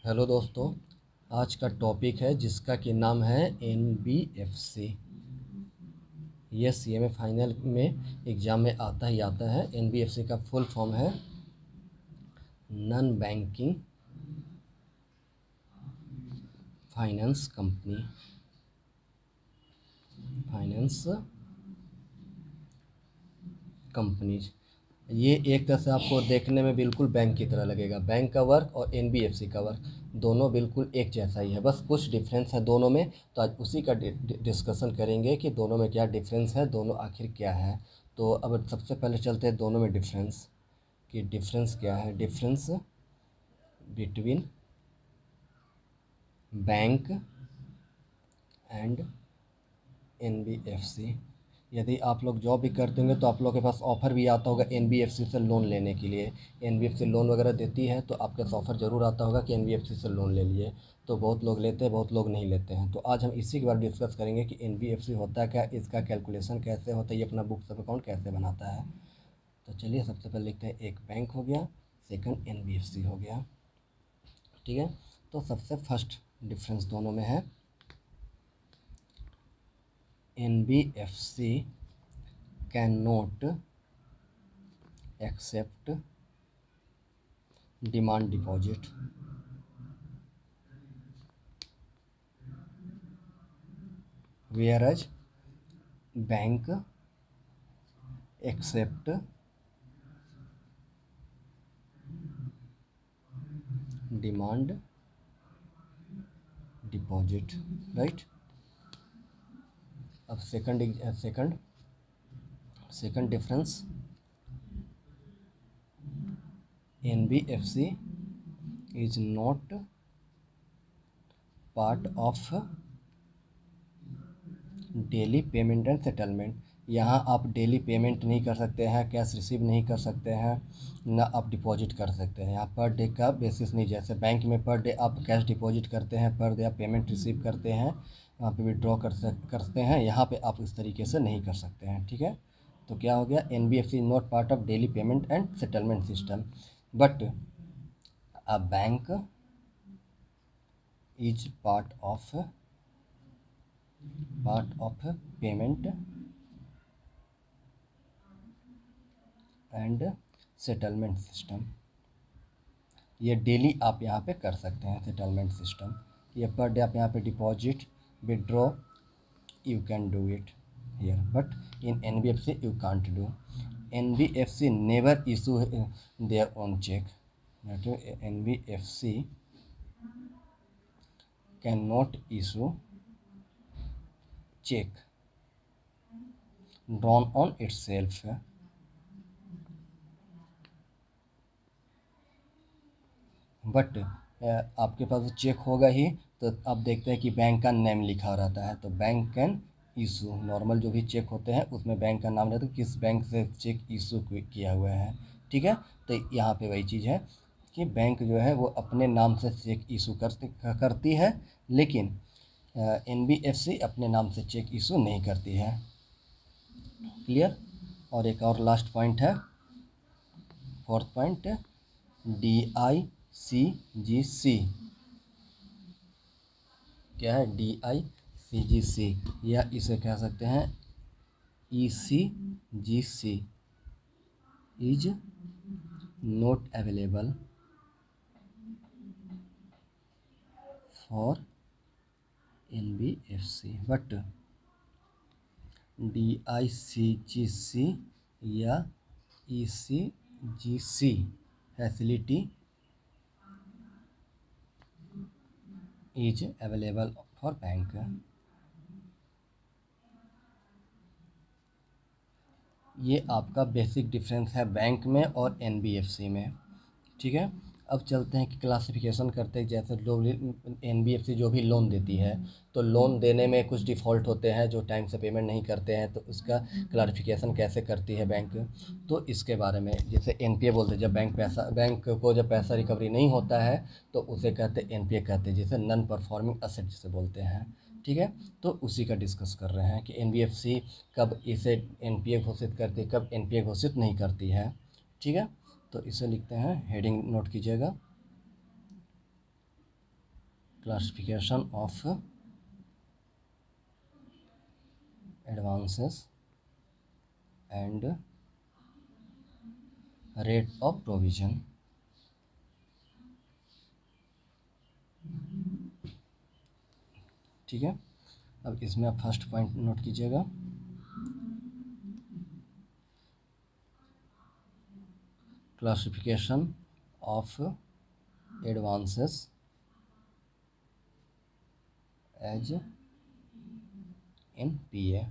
Hello दोस्तों, आज का टॉपिक है जिसका कि नाम है एनबीएफसी। ये सीएमए फाइनल में एग्ज़ाम में आता ही आता है। एनबीएफसी का फुल फॉर्म है non banking finance company. Finance companies, ये एक तरह से आपको देखने में बिल्कुल बैंक की तरह लगेगा। बैंक का वर्क और एनबीएफसी का वर्क दोनों बिल्कुल एक जैसा ही है, बस कुछ डिफरेंस है दोनों में। तो आज उसी का डिस्कशन करेंगे कि दोनों में क्या डिफरेंस है, दोनों आखिर क्या है। तो अब सबसे पहले चलते हैं दोनों में डिफरेंस, कि डिफरेंस क्या है। Difference between bank and NBFC. यदि आप लोग जॉब भी करते होंगे तो आप लोग के पास ऑफ़र भी आता होगा एनबीएफसी से लोन लेने के लिए। एनबीएफसी लोन वगैरह देती है तो आपके पास ऑफ़र ज़रूर आता होगा कि एनबीएफसी से लोन ले लिए। तो बहुत लोग लेते हैं, बहुत लोग नहीं लेते हैं। तो आज हम इसी के बारे में डिस्कस करेंगे कि एनबीएफसी होता क्या, इसका कैलकुलेशन कैसे होता है, ये अपना बुक्स ऑफ अकाउंट कैसे बनाता है। तो चलिए सबसे पहले लिखते हैं, एक बैंक हो गया, सेकंड एनबीएफसी हो गया। ठीक है, तो सबसे फर्स्ट डिफरेंस दोनों में है, NBFC can not accept demand deposit, whereas bank accept demand deposit, right. अब second difference, NBFC is not part of daily payment and settlement. यहाँ आप डेली पेमेंट नहीं कर सकते हैं, कैश रिसीव नहीं कर सकते हैं, ना आप डिपॉजिट कर सकते हैं। यहाँ पर डे का बेसिस नहीं, जैसे बैंक में पर डे आप कैश डिपॉजिट करते हैं, पर डे आप पेमेंट रिसीव करते हैं, वहाँ पे विड्रॉ करते हैं। यहाँ पे आप इस तरीके से नहीं कर सकते हैं। ठीक है, तो क्या हो गया, NBFC is not part of daily payment and settlement system, but a bank is part of payment and settlement system. ये डेली आप यहाँ पे कर सकते हैं सेटलमेंट सिस्टम। ये पर डे आप यहाँ पे deposit withdraw you can do it here, but in NBFC you can't do. NBFC never issue their own cheque, NBFC can not issue cheque drawn on itself. But आपके पास check होगा ही, तो आप देखते हैं कि बैंक का नेम लिखा रहता है, तो बैंक कैन इशू। नॉर्मल जो भी चेक होते हैं उसमें बैंक का नाम रहता है, किस बैंक से चेक इशू किया हुआ है। ठीक है, तो यहाँ पे वही चीज़ है कि बैंक जो है वो अपने नाम से चेक इशू करती है, लेकिन एनबीएफसी अपने नाम से चेक इशू नहीं करती है। क्लियर। और एक और लास्ट पॉइंट है, फोर्थ पॉइंट, DICGC। क्या है, DICGC, या इसे कह सकते हैं ECGC is not available for NBFC, but DICGC या ECGC facility is available for bank. ये आपका बेसिक डिफरेंस है बैंक में और एनबीएफसी में। ठीक है, अब चलते हैं कि क्लासिफिकेशन करते हैं। जैसे एनबीएफसी जो भी लोन देती है, तो लोन देने में कुछ डिफ़ॉल्ट होते हैं, जो टाइम से पेमेंट नहीं करते हैं, तो उसका क्लारिफिकेशन कैसे करती है बैंक। तो इसके बारे में, जैसे एनपीए बोलते हैं, जब बैंक को जब पैसा रिकवरी नहीं होता है तो उसे कहते हैं एनपीए कहते हैं, जिसे नॉन परफॉर्मिंग असेट जिसे बोलते हैं। ठीक है, तो उसी का डिस्कस कर रहे हैं कि एनबीएफसी कब इसे एनपीए घोषित करती है, कब एनपीए घोषित नहीं करती है। ठीक है, तो इसे लिखते हैं, हेडिंग नोट कीजिएगा, classification of advances and rate of provision. ठीक है, अब इसमें आप फर्स्ट पॉइंट नोट कीजिएगा, classification of advances as in PA.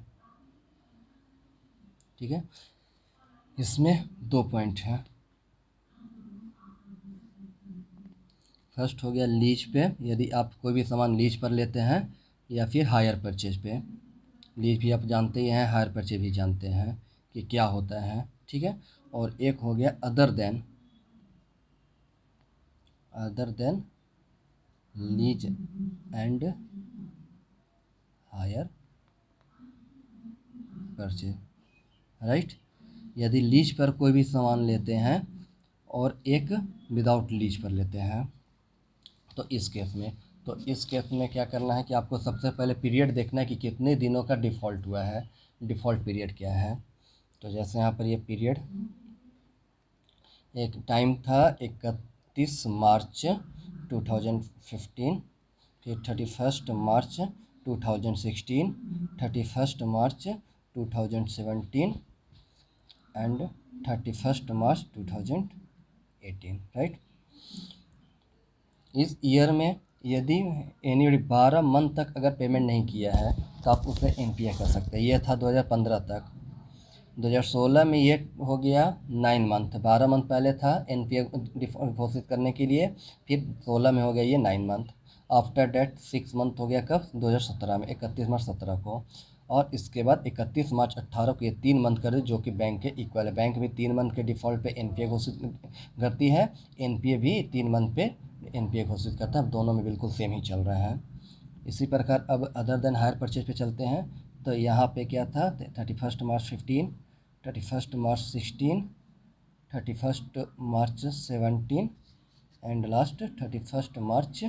ठीक है, इसमें दो पॉइंट हैं। फर्स्ट हो गया लीज पे, यदि आप कोई भी सामान लीज पर लेते हैं या फिर हायर परचेज पे। लीज भी आप जानते ही हैं, हायर परचेज भी जानते हैं कि क्या होता है। ठीक है, और एक हो गया other than lease and hire purchase. Right, यदि लीज पर कोई भी सामान लेते हैं और एक विदाउट लीज पर लेते हैं, तो इस केस में क्या करना है कि आपको सबसे पहले पीरियड देखना है कि कितने दिनों का डिफ़ॉल्ट हुआ है, डिफ़ॉल्ट पीरियड क्या है। तो जैसे यहाँ पर ये पीरियड, एक टाइम था 31 मार्च 2015, फिर 31 मार्च 2016, 31 मार्च 2017 एंड 31 मार्च 2018। राइट, इस ईयर में यदि एनी 12 मंथ तक अगर पेमेंट नहीं किया है तो आप उसे एनपीए कर सकते हैं। ये था 2015 तक। 2016 में ये हो गया 9 मंथ, 12 मंथ पहले था एनपीए घोषित करने के लिए, फिर 16 में हो गया ये 9 मंथ। आफ्टर डेट 6 मंथ हो गया कब, 2017 में 31 मार्च 17 को। और इसके बाद 31 मार्च 18 को ये 3 मंथ कर दे, जो कि बैंक के इक्वल है। बैंक भी 3 मंथ के डिफ़ॉल्ट पे एनपीए घोषित करती है, एनपीए भी 3 मंथ पे एनपीए घोषित करता है। दोनों में बिल्कुल सेम ही चल रहा है। इसी प्रकार अब अदर देन हायर परचेज पे चलते हैं। तो यहाँ पे क्या था, 31 मार्च 15, 31 मार्च 16, 31 मार्च 17 एंड लास्ट 31 मार्च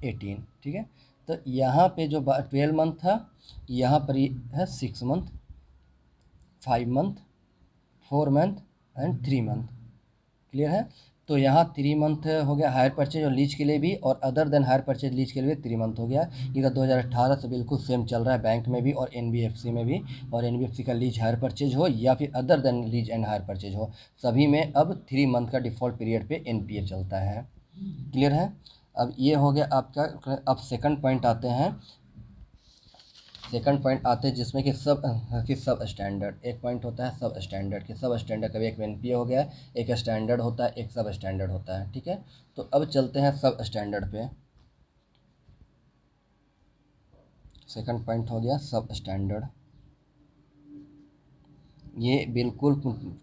18। ठीक है, तो यहाँ पे जो 12 मंथ था, यहाँ पर ये है 6 month, 5 month, 4 month and 3 month. Clear है, तो यहाँ 3 मंथ हो गया हायर परचेज और लीज के लिए भी, और other than hire purchase lease के लिए भी 3 मंथ हो गया। इधर 2018 से बिल्कुल सेम चल रहा है बैंक में भी और एनबीएफसी में भी। और एनबीएफसी का लीज हायर परचेज हो या फिर other than lease and hire purchase हो, सभी में अब 3 मंथ का डिफ़ॉल्ट पीरियड पे एनपीए चलता है। क्लियर है, अब ये हो गया आपका। अब सेकंड पॉइंट आते हैं, जिसमें कि सब स्टैंडर्ड। एक पॉइंट होता है सब स्टैंडर्ड, कि सब स्टैंडर्ड कभी एक एनपीए हो गया, एक स्टैंडर्ड होता है, एक सब स्टैंडर्ड होता है। ठीक है, तो अब चलते हैं सब स्टैंडर्ड पे। सेकंड पॉइंट हो गया सब स्टैंडर्ड। ये बिल्कुल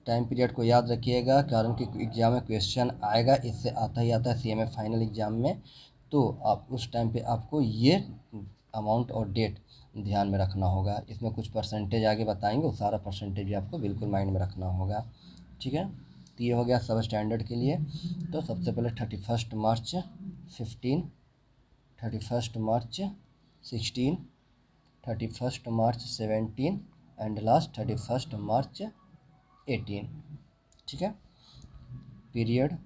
टाइम पीरियड को याद रखिएगा, कारण कि एग्ज़ाम में क्वेश्चन आएगा, इससे आता ही आता है सीएमए फाइनल एग्ज़ाम में। तो आप उस टाइम पे आपको ये अमाउंट और डेट ध्यान में रखना होगा। इसमें कुछ परसेंटेज आगे बताएंगे, वो सारा परसेंटेज भी आपको बिल्कुल माइंड में रखना होगा। ठीक है, तो ये हो गया सब स्टैंडर्ड के लिए। तो सबसे पहले 31 मार्च 15, 31 मार्च 16, 31 मार्च 17 एंड लास्ट 31 मार्च 18। ठीक है, period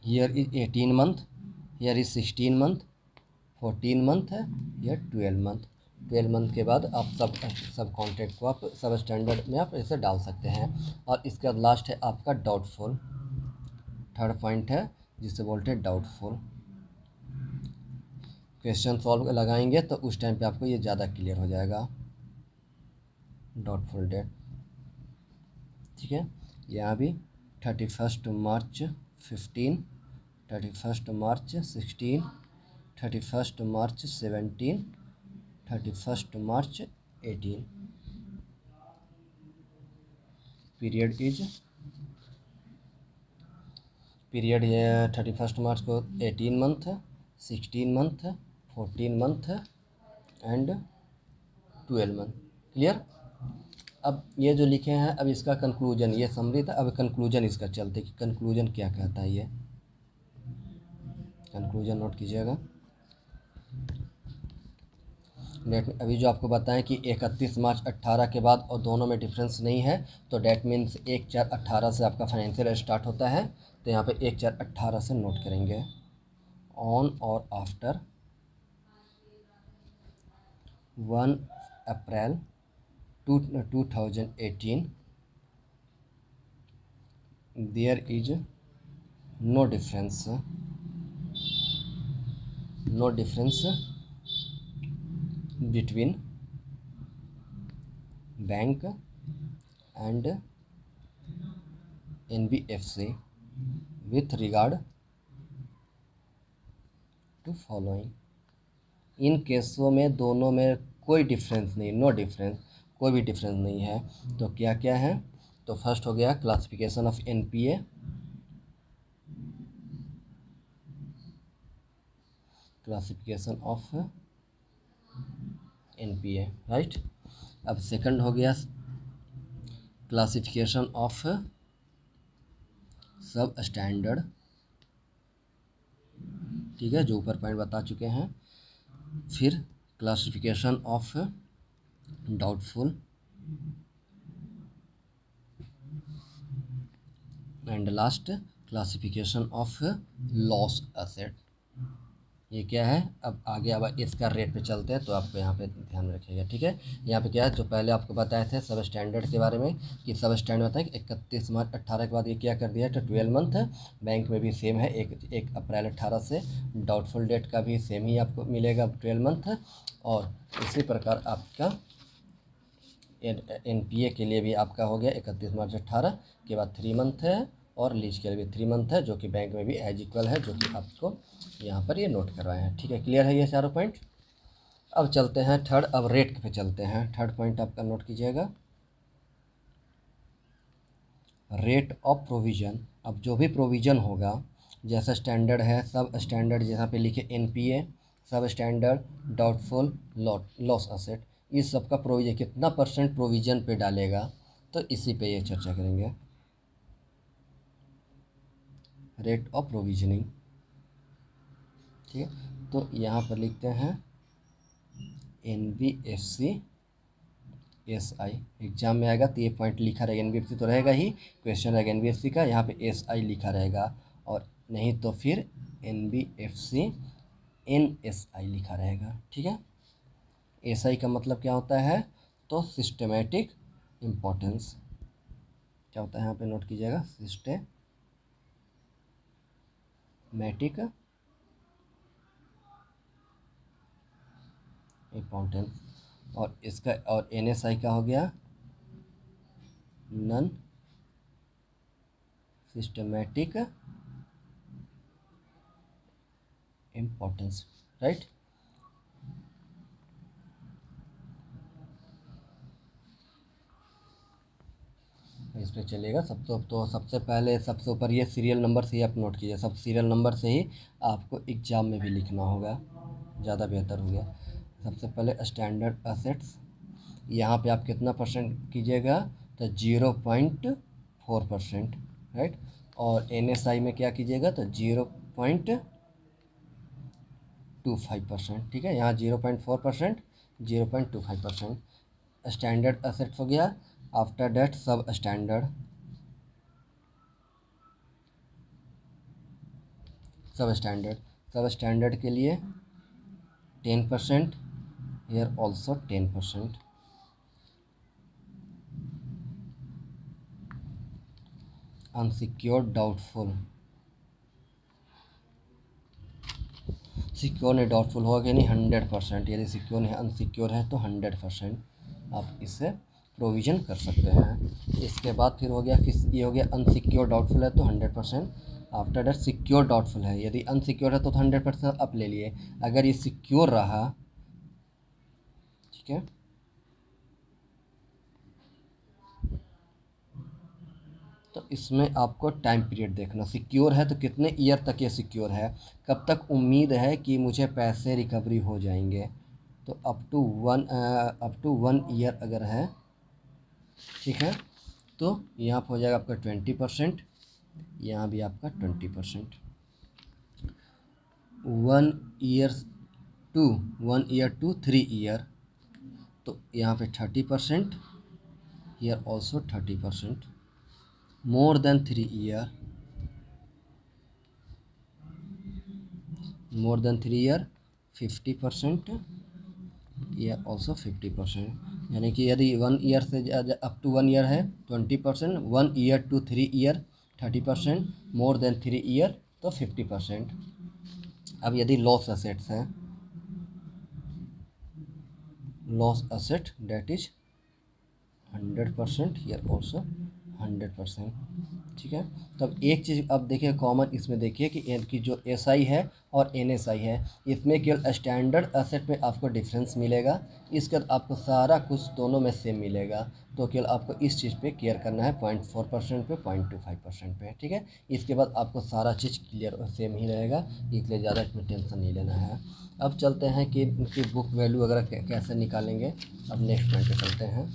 here is 18 month, here is 16 month, 14 month है, हियर 12 मंथ। 12 मंथ के बाद आप सब कॉन्ट्रैक्ट को आप सब स्टैंडर्ड में आप ऐसे डाल सकते हैं। और इसके बाद लास्ट है आपका डाउटफुल, थर्ड पॉइंट है जिसे बोलते हैं डाउटफुल। क्वेश्चन सॉल्व लगाएंगे तो उस टाइम पे आपको ये ज़्यादा क्लियर हो जाएगा, डाउटफुल डेट। ठीक है, यहाँ भी 31 मार्च 15, 31 मार्च 16, 31 मार्च 17, 31 मार्च 18। पीरियड ये 31 मार्च को 18 मंथ है, 16 मंथ है, 14 मंथ है एंड 12 मंथ। क्लियर, अब ये जो लिखे हैं, अब इसका कंक्लूजन, ये समरी था, अब कंक्लूजन इसका चलते कि कंक्लूजन क्या कहता है ये। कंक्लूजन नोट कीजिएगा। डेट अभी जो आपको बताएं कि 31 मार्च 18 के बाद और दोनों में डिफरेंस नहीं है, तो डेट मीन्स 1/4/18 से आपका फाइनेंशियल स्टार्ट होता है। तो यहाँ पे 1/4/18 से नोट करेंगे। ऑन और after 1 April 2018 there is no difference between bank and NBFC with regard to following। इन केसों में दोनों में कोई डिफरेंस नहीं, नो डिफरेंस, कोई भी डिफरेंस नहीं है। तो क्या क्या है? तो फर्स्ट हो गया classification of NPA, classification of NPA, right. अब सेकंड हो गया क्लासिफिकेशन ऑफ सब स्टैंडर्ड, ठीक है, जो ऊपर पॉइंट बता चुके हैं। फिर classification of doubtful and last classification of loss asset. ये क्या है? अब आगे अब इसका रेट पे चलते हैं, तो आपको यहाँ पे ध्यान में रखिएगा, ठीक है। यहाँ पे क्या है, जो पहले आपको बताए थे सब स्टैंडर्ड के बारे में, कि सब स्टैंडर्ड बताएं कि 31 मार्च 18 के बाद ये क्या कर दिया है, तो 12 मंथ है। बैंक में भी सेम है, 1 अप्रैल 18 से। डाउटफुल डेट का भी सेम ही आपको मिलेगा, 12 मंथ है। और इसी प्रकार आपका NPA के लिए भी आपका हो गया 31 मार्च 18 के बाद 3 मंथ है, और लीज के लिए भी 3 मंथ है, जो कि बैंक में भी एज इक्वल है, जो कि आपको यहाँ पर ये नोट करवाए हैं, ठीक है। क्लियर है ये चारों पॉइंट। अब चलते हैं थर्ड, अब रेट पे चलते हैं। थर्ड पॉइंट आपका नोट कीजिएगा, रेट ऑफ प्रोविज़न। अब जो भी प्रोविज़न होगा, जैसा स्टैंडर्ड है, सब स्टैंडर्ड जहाँ पे लिखे NPA, सब स्टैंडर्ड, डाउटफुल, लॉस असेट, इस सब का प्रोविज़न कितना % प्रोविज़न पे डालेगा, तो इसी पे ये चर्चा करेंगे। रेट ऑफ प्रोविजनिंग, ठीक है। तो यहाँ पर लिखते हैं NBFC SI। एग्जाम में आएगा तो ये पॉइंट लिखा रहेगा, NBFC तो रहेगा ही, क्वेश्चन रहेगा NBFC का, यहाँ पे SI लिखा रहेगा, और नहीं तो फिर NBFC NSI लिखा रहेगा, ठीक है। SI का मतलब क्या होता है, तो सिस्टमेटिक इम्पोर्टेंस। क्या होता है यहाँ पे नोट कीजिएगा, सिस्टमेटिक इम्पोर्टेंस। और इसका और NSI का हो गया नन सिस्टमेटिक इम्पोर्टेंस, राइट। इस पर चलेगा तो सबसे पहले सबसे ऊपर ये सीरियल नंबर से ही आप नोट कीजिए, सब सीरियल नंबर से ही आपको एग्ज़ाम में भी लिखना होगा, ज़्यादा बेहतर हो गया। सबसे पहले स्टैंडर्ड असेट्स, यहाँ पे आप कितना % कीजिएगा, तो 0.4%, राइट। और NSI में क्या कीजिएगा, तो 0.25%, ठीक है। यहाँ 0.4%, 0.25%। स्टैंडर्ड असेट्स हो गया। After date substandard, substandard के लिए 10%, here also 10%। Unsecured doubtful, secure नहीं डाउटफुल होगा कि नहीं, 100%। यदि सिक्योर नहीं अनसिक्योर है तो 100% आप इससे प्रोविज़न कर सकते हैं। इसके बाद फिर हो गया किस, ये हो गया अनसिक्योर डाउटफुल है तो 100%। आफ्टर डेट सिक्योर डाउटफुल है, यदि अनसिक्योर है तो 100% आप ले लिए। अगर ये सिक्योर रहा, ठीक है, तो इसमें आपको टाइम पीरियड देखना, सिक्योर है तो कितने ईयर तक ये सिक्योर है, कब तक उम्मीद है कि मुझे पैसे रिकवरी हो जाएंगे। तो अप टू 1 ईयर अगर है, ठीक है, तो यहाँ पर हो जाएगा आपका 20%, यहाँ भी आपका 20%। 1 year to 1 year to 3 year, तो यहाँ पे 30%, here also 30%, more than 3 year, more than 3 year 50%, year also 50%, यानी कि यदि 1 ईयर से अप टू 1 ईयर है 20%, 1 year to 3 year 30%, more than 3 year तो 50%। अब यदि लॉस असेट्स हैं, loss asset debt is 100%, here also 100%, ठीक है। तब एक चीज़ अब देखिए कॉमन इसमें देखिए कि इनकी जो एसआई है और एनएसआई है, इसमें केवल स्टैंडर्ड एसेट में आपको डिफरेंस मिलेगा, इसके बाद आपको सारा कुछ दोनों में सेम मिलेगा। तो केवल आपको इस चीज़ पे केयर करना है 0.4% पे, 0.25% पे, ठीक है। इसके बाद आपको सारा चीज़ क्लियर और सेम ही रहेगा, इसलिए ज़्यादा इसमें टेंशन नहीं लेना है। अब चलते हैं कि इनकी बुक वैल्यू वगैरह कैसे निकालेंगे। अब नेक्स्ट पॉइंट पे चलते हैं।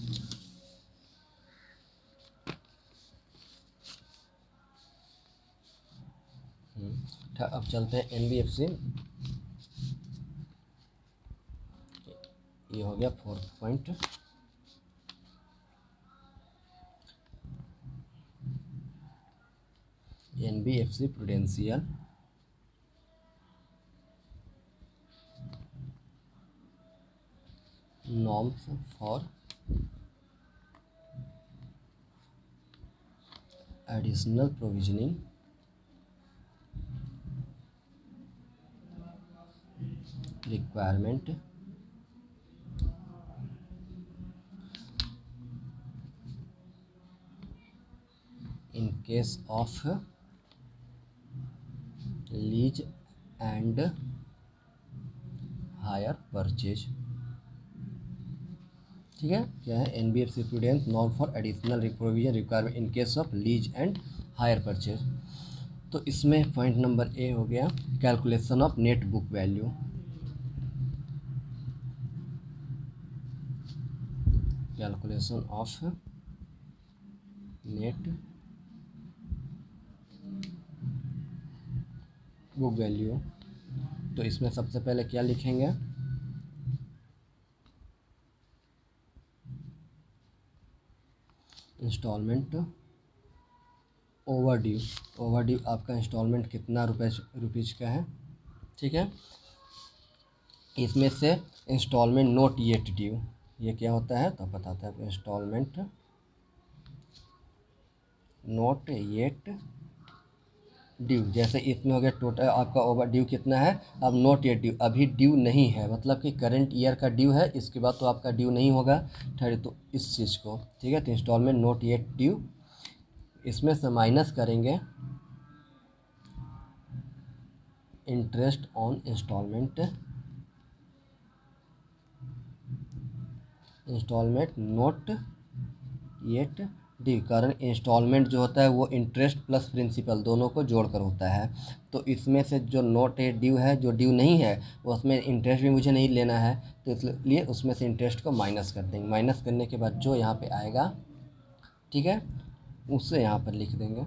अब चलते हैं एनबीएफसी, ये हो गया 4th point. NBFC prudential norms for additional provisioning requirement in case of lease and hire purchase, ठीक है। क्या है NBFC prudence norm for additional provision requirement in case of lease and hire purchase. तो इसमें point number A हो गया calculation of net book value. Calculation of net book value. तो इसमें सबसे पहले क्या लिखेंगे, इंस्टॉलमेंट ओवरड्यू। ओवरड्यू आपका इंस्टॉलमेंट कितना रुपीज़ का है, ठीक है। इसमें से इंस्टॉलमेंट नोट येट ड्यू, ये क्या होता है तो बताते हैं। इंस्टॉलमेंट नोट येट ड्यू, जैसे इसमें हो गया टोटल आपका ओवर ड्यू कितना है, अब नोट येट ड्यू, अभी ड्यू नहीं है, मतलब कि करंट ईयर का ड्यू है, इसके बाद तो आपका ड्यू नहीं होगा थर्ड, तो इस चीज़ को, ठीक है। तो इंस्टॉलमेंट नोट येट ड्यू, इसमें से माइनस करेंगे interest on installment, installment not yet due. कारण इंस्टॉलमेंट जो होता है वो इंटरेस्ट प्लस प्रिंसिपल दोनों को जोड़कर होता है। तो इसमें से जो नोट येट ड्यू है, जो ड्यू नहीं है, उसमें इंटरेस्ट भी मुझे नहीं लेना है, तो इसलिए उसमें से इंटरेस्ट को माइनस कर देंगे। माइनस करने के बाद जो यहाँ पे आएगा, ठीक है, उससे यहाँ पर लिख देंगे,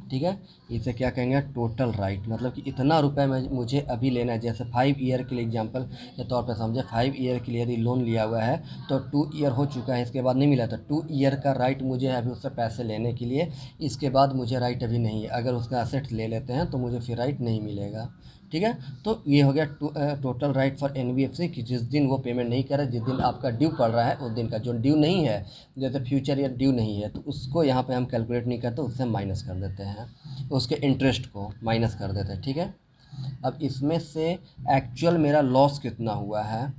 ठीक है। इसे क्या कहेंगे, टोटल राइट, मतलब कि इतना रुपए में मुझे अभी लेना है। जैसे 5 ईयर के लिए एग्जांपल के तौर पे समझे, 5 ईयर के लिए यदि लोन लिया हुआ है तो 2 ईयर हो चुका है, इसके बाद नहीं मिला, तो 2 ईयर का राइट मुझे है अभी उससे पैसे लेने के लिए, इसके बाद मुझे राइट अभी नहीं है। अगर उसका असेट्स ले लेते हैं तो मुझे फिर राइट नहीं मिलेगा, ठीक है। तो ये हो गया टोटल राइट फॉर एनबीएफसी कि जिस दिन वो पेमेंट नहीं करे, जिस दिन आपका ड्यू पड़ रहा है उस दिन का। जो ड्यू नहीं है, जैसे फ्यूचर ईयर ड्यू नहीं है, तो उसको यहाँ पे हम कैलकुलेट नहीं करते, उससे माइनस कर देते हैं, उसके इंटरेस्ट को माइनस कर देते हैं, ठीक है। अब इसमें से एक्चुअल मेरा लॉस कितना हुआ है,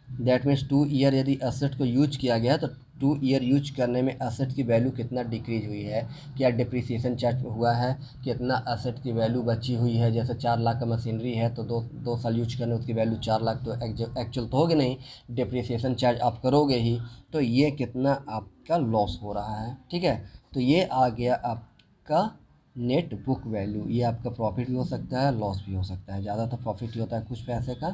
दैट मीन्स 2 ईयर यदि एसेट को यूज किया गया तो 2 ईयर यूज करने में एसेट की वैल्यू कितना डिक्रीज हुई है, क्या डिप्रिसिएशन चार्ज हुआ है, कितना एसेट की वैल्यू बची हुई है। जैसे 4 लाख का मशीनरी है तो दो साल यूज करने उसकी वैल्यू 4 लाख, तो एक्चुअल तो होगी नहीं, डिप्रिसिएशन चार्ज आप करोगे ही, तो ये कितना आपका लॉस हो रहा है, ठीक है। तो ये आ गया आपका नेट बुक वैल्यू। ये आपका प्रॉफिट भी हो सकता है, लॉस भी हो सकता है, ज़्यादातर प्रॉफिट ही होता है कुछ पैसे का।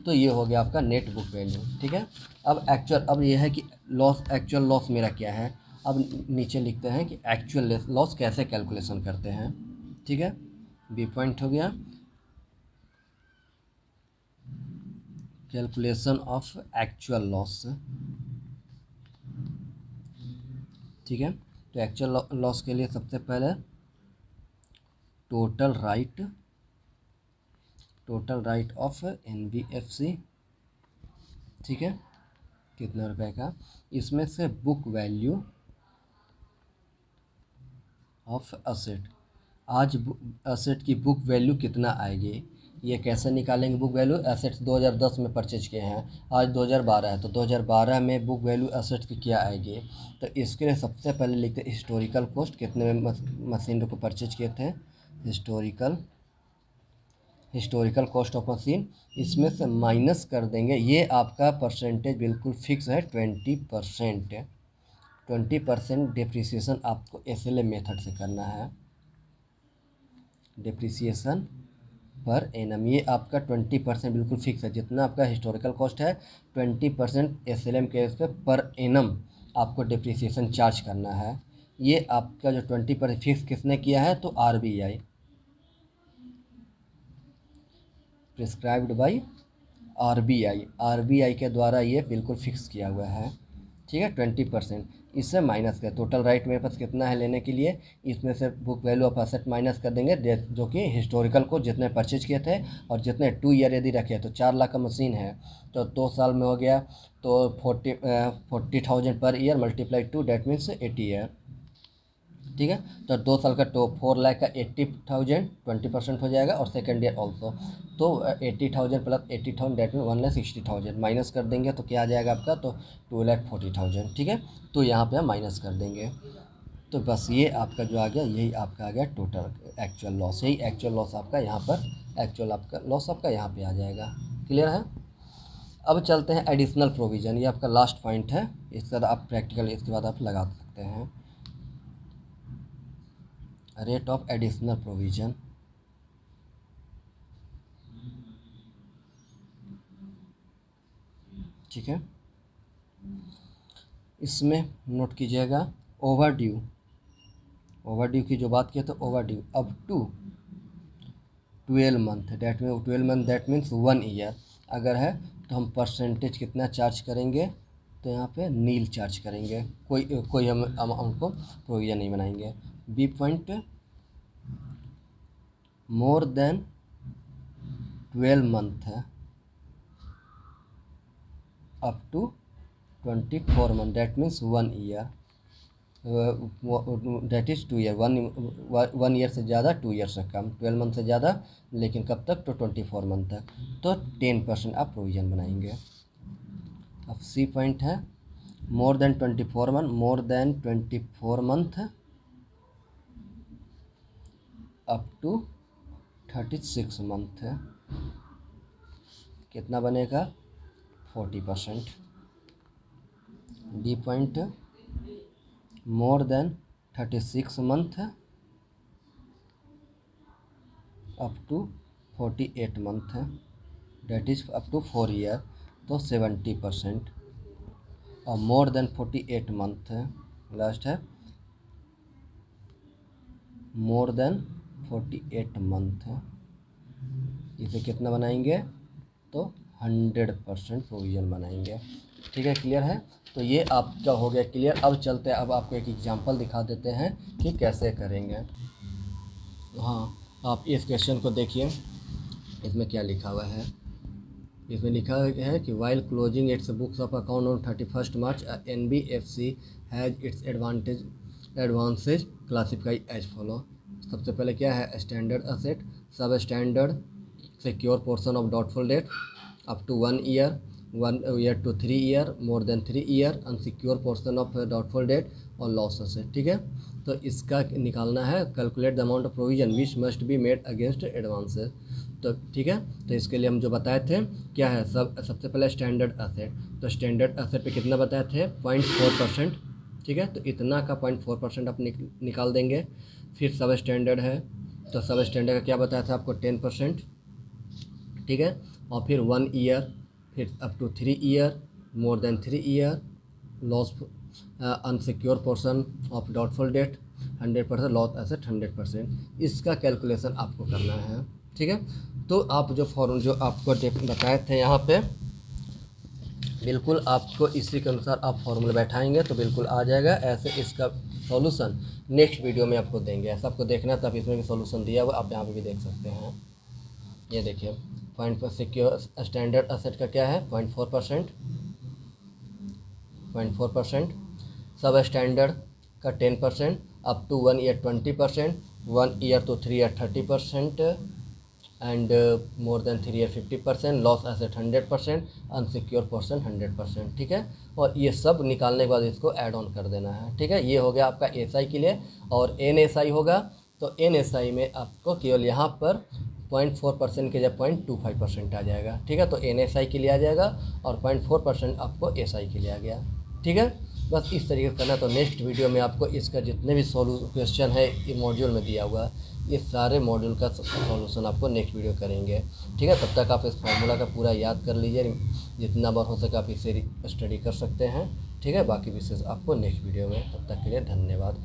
तो ये हो गया आपका नेट बुक वैल्यू, ठीक है। अब ये है कि लॉस, एक्चुअल लॉस मेरा क्या है। अब नीचे लिखते हैं कि एक्चुअल लॉस कैसे कैलकुलेशन करते हैं, ठीक है। बी पॉइंट हो गया। Calculation of actual loss. ठीक है, तो एक्चुअल लॉस के लिए सबसे पहले टोटल राइट ऑफ एनबीएफसी। ठीक है, कितना रुपए का, इसमें से बुक वैल्यू ऑफ असेट, आज असेट की बुक वैल्यू कितना आएगी, ये कैसे निकालेंगे बुक वैल्यू। एसेट्स 2010 में परचेज किए हैं, आज 2012 है, तो 2012 में बुक वैल्यू एसेट्स की क्या आएगी। तो इसके लिए सबसे पहले लिखते हैं हिस्टोरिकल कॉस्ट, कितने में मशीन को परचेज किए थे, हिस्टोरिकल कॉस्ट ऑफ मशीन, इसमें से माइनस कर देंगे। ये आपका परसेंटेज बिल्कुल फिक्स है 20%। 20% डिप्रिसिएशन आपको एसएलए मेथड से करना है, डिप्रिसिएशन पर एनम, ये आपका 20% बिल्कुल फिक्स है। जितना आपका हिस्टोरिकल कॉस्ट है 20% एसएलएम के इस पर एनम आपको डिप्रिसिएशन चार्ज करना है। ये आपका जो 20% फिक्स किसने किया है, तो आरबीआई, प्रिस्क्राइब्ड बाय आरबीआई के द्वारा ये बिल्कुल फिक्स किया हुआ है। ठीक है, 20%, इससे माइनस कर, टोटल राइट मेरे पास कितना है लेने के लिए, इसमें से book value of asset minus कर देंगे, जो कि हिस्टोरिकल को जितने परचेज किए थे और जितने 2 ईयर यदि रखे, तो 4 लाख का मशीन है तो 2 साल में हो गया, तो 40,000 per year multiply 2, that means 80 year. ठीक है, तो 2 साल का तो 4 लाख का 80,000 20% हो जाएगा, और सेकेंड ईयर ऑल्सो, तो 80,000 प्लस 80,000 डेट में 1,60,000 माइनस कर देंगे तो क्या आ जाएगा आपका, तो 2,40,000। ठीक है, तो यहाँ पे हम माइनस कर देंगे, तो बस ये आपका जो आ गया, यही आपका आ गया टोटल एक्चुअल लॉस। यही एक्चुअल लॉस आपका यहाँ पर, एक्चुअल आपका लॉस आपका यहाँ पे आ जाएगा। क्लियर है। अब चलते हैं एडिशनल प्रोविज़न, ये आपका लास्ट पॉइंट है, इसके बाद आप प्रैक्टिकल इसके बाद आप लगा सकते हैं। रेट ऑफ एडिशनल प्रोविज़न, ठीक है, इसमें नोट कीजिएगा ओवरड्यू की जो बात किया, तो overdue up to 12 month, debt में 12 मंथ दैट मीन्स 1 ईयर अगर है, तो हम परसेंटेज कितना चार्ज करेंगे, तो यहाँ पे नील चार्ज करेंगे, कोई हम अमाउंट को प्रोविज़न नहीं बनाएंगे। B point, more than 12 month है up to 24 month, date means 1 year, date is 2 year, 1 year से ज़्यादा 2 ईयर से कम, 12 मंथ से ज़्यादा, लेकिन कब तक, तो 24 मंथ तक, तो 10% आप प्रोविज़न बनाएंगे। अब सी पॉइंट है more than 24 month up to 36 month, कितना बनेगा, 40%। D point, more than 36 month up to 48 month, debt is up to 4 year, तो 70%। और मोर देन 48 मंथ लास्ट है, मोर देन 48 मंथ, इसे कितना बनाएंगे, तो 100% प्रोविज़न बनाएंगे। ठीक है, क्लियर है। तो ये आपका हो गया क्लियर। अब चलते हैं, अब आपको एक एग्जांपल दिखा देते हैं कि कैसे करेंगे। हाँ, आप इस क्वेश्चन को देखिए, इसमें क्या लिखा हुआ है। इसमें लिखा है कि while closing its books of account on 31 March NBFC has its advances classify as follow. सबसे पहले क्या है, standard asset, sub standard secure portion of doubtful debt up to 1 year, 1 year to 3 year, more than 3 year, unsecure portion of doubtful debt और loss asset. ठीक है, तो इसका निकालना है, calculate the amount of provision which must be made against advances. तो ठीक है, तो इसके लिए हम जो बताए थे क्या है, सबसे पहले स्टैंडर्ड असेट, तो स्टैंडर्ड असेट पे कितना बताए थे, 0.4%। ठीक है, तो इतना का 0.4% आप निकाल देंगे। फिर सब स्टैंडर्ड है, तो सब स्टैंडर्ड का क्या बताया था आपको, 10%। ठीक है, और फिर 1 ईयर, फिर up to 3 year, more than 3 year, loss unsecure portion of doubtful debt 100%, loss asset 100%। इसका कैलकुलेशन आपको करना है। ठीक है, तो आप जो फॉर्म जो आपको बताए थे यहाँ पे, बिल्कुल आपको इसी के अनुसार आप फॉर्मूला बैठाएंगे तो बिल्कुल आ जाएगा। ऐसे इसका सॉल्यूशन नेक्स्ट वीडियो में आपको देंगे। ऐसा आपको देखना है तब इसमें भी सॉल्यूशन दिया हुआ आप यहाँ पे भी देख सकते हैं। ये देखिए पॉइंट पर सिक्योर स्टैंडर्ड असेट का क्या है 0.4%, 0.4%, सब स्टैंडर्ड का 10%, up to 1 year 20%, 1 year to 3 year 30%, and more than 3 year 50%, loss asset 100%, unsecure portion 100%। ठीक है, और ये सब निकालने के बाद इसको ऐड ऑन कर देना है। ठीक है, ये हो गया आपका एसआई के लिए। और एनएसआई होगा तो एनएसआई में आपको केवल यहाँ पर 0.4% के जब 0.25% आ जाएगा। ठीक है, तो एनएसआई के लिए आ जाएगा और 0.4% आपको एसआई के लिए आ गया। ठीक है, बस इस तरीके से करना। तो नेक्स्ट वीडियो में आपको इसका जितने भी क्वेश्चन है ये मॉड्यूल में दिया हुआ है, ये सारे मॉड्यूल का सॉल्यूशन आपको नेक्स्ट वीडियो करेंगे। ठीक है, तब तक आप इस फार्मूला का पूरा याद कर लीजिए, जितना बार हो सके आप इसे स्टडी कर सकते हैं। ठीक है, बाकी विशेष आपको नेक्स्ट वीडियो में। तब तक के लिए धन्यवाद।